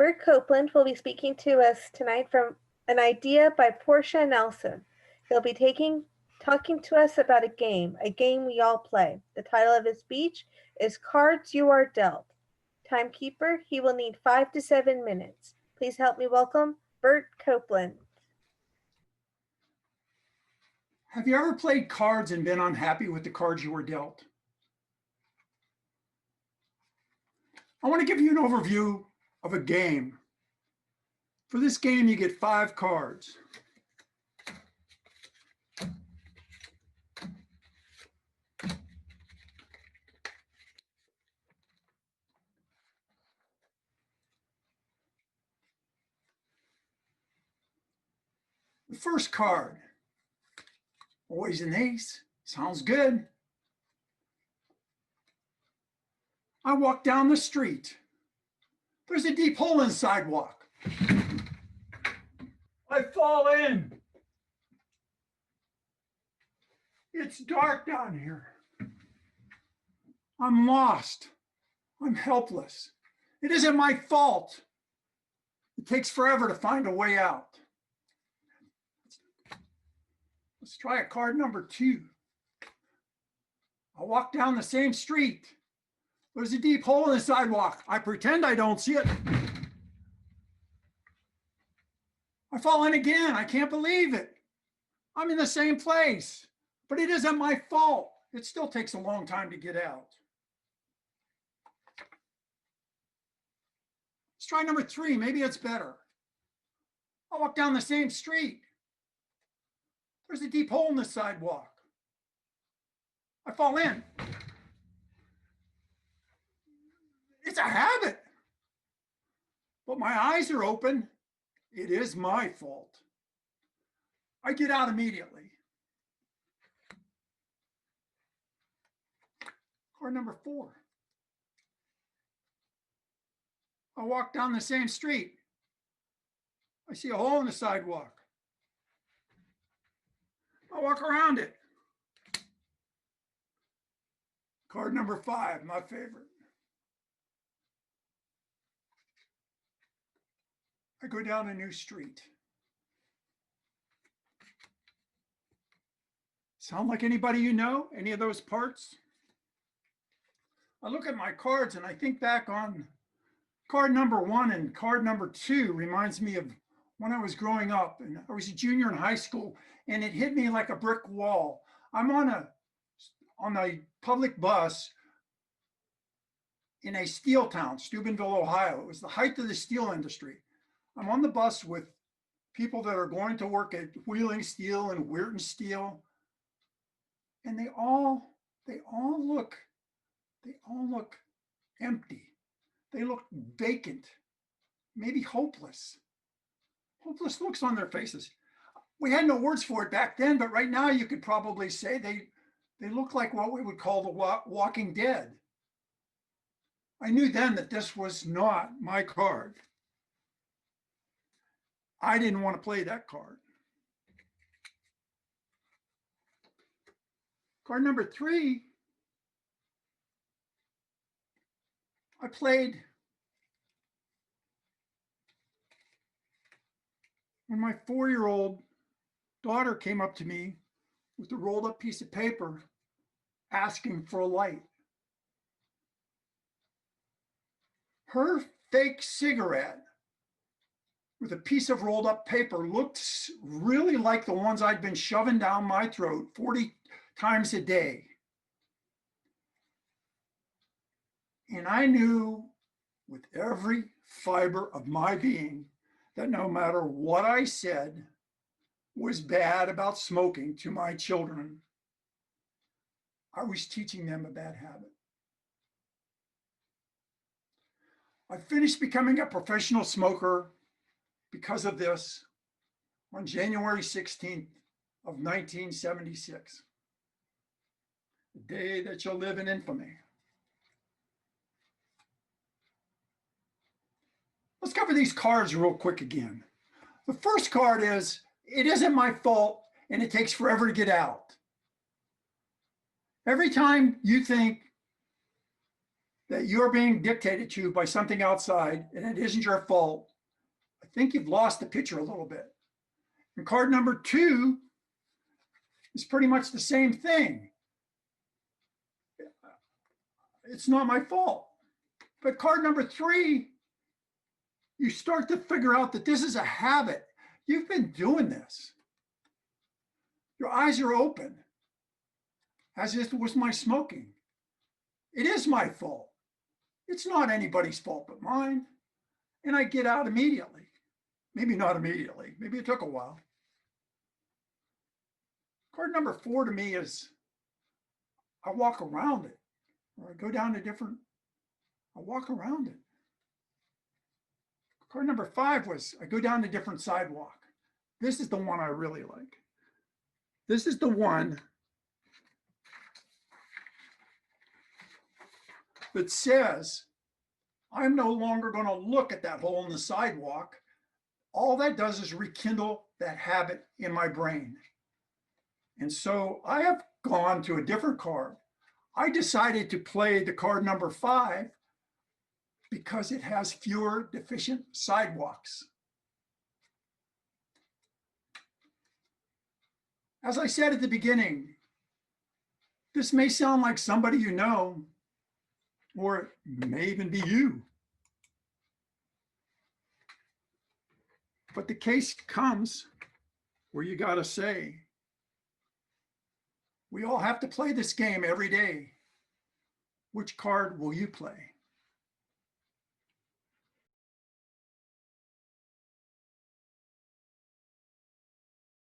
Bert Copeland will be speaking to us tonight from an idea by Portia Nelson. He'll be talking to us about a game we all play. The title of his speech is Cards You Are Dealt. Timekeeper, he will need 5 to 7 minutes. Please help me welcome Bert Copeland. Have you ever played cards and been unhappy with the cards you were dealt? I want to give you an overview of a game. For this game, you get 5 cards. The first card, always an ace, sounds good. I walk down the street. There's a deep hole in the sidewalk. I fall in. It's dark down here. I'm lost. I'm helpless. It isn't my fault. It takes forever to find a way out. Let's try a card number 2. I walk down the same street. There's a deep hole in the sidewalk. I pretend I don't see it. I fall in again. I can't believe it. I'm in the same place, but it isn't my fault. It still takes a long time to get out. Let's try number 3. Maybe it's better. I walk down the same street. There's a deep hole in the sidewalk. I fall in. It's a habit. But my eyes are open. It is my fault. I get out immediately. Card number 4. I walk down the same street. I see a hole in the sidewalk. I walk around it. Card number 5, my favorite. I go down a new street. Sound like anybody you know? Any of those parts? I look at my cards and I think back on card number 1 and card number 2 reminds me of when I was growing up and I was a junior in high school and it hit me like a brick wall. I'm on a public bus in a steel town, Steubenville, Ohio. It was the height of the steel industry. I'm on the bus with people that are going to work at Wheeling Steel and Weirton Steel. And they all look empty. They look vacant, maybe hopeless. Hopeless looks on their faces. We had no words for it back then, but right now you could probably say they look like what we would call the Walking Dead. I knew then that this was not my card. I didn't want to play that card. Card number 3, I played when my 4-year-old daughter came up to me with a rolled up piece of paper asking for a light. Her fake cigarette with a piece of rolled up paper looked really like the ones I'd been shoving down my throat 40 times a day. And I knew with every fiber of my being that no matter what I said was bad about smoking to my children, I was teaching them a bad habit. I finished becoming a professional smoker because of this on January 16th of 1976, the day that shall live in infamy. Let's cover these cards real quick again. The first card is, it isn't my fault and it takes forever to get out. Every time you think that you're being dictated to by something outside and it isn't your fault, I think you've lost the picture a little bit. And card number 2 is pretty much the same thing. It's not my fault. But card number 3, you start to figure out that this is a habit. You've been doing this. Your eyes are open, as if it was my smoking. It is my fault. It's not anybody's fault but mine. And I get out immediately. Maybe not immediately. Maybe it took a while. Card number 4 to me is I walk around it, or I go down I walk around it. Card number 5 was I go down a different sidewalk. This is the one I really like. This is the one that says, I'm no longer going to look at that hole in the sidewalk. All that does is rekindle that habit in my brain. And so I have gone to a different card. I decided to play the card number 5 because it has fewer deficient sidewalks. As I said at the beginning, this may sound like somebody you know, or it may even be you. But the case comes where you got to say, we all have to play this game every day. Which card will you play?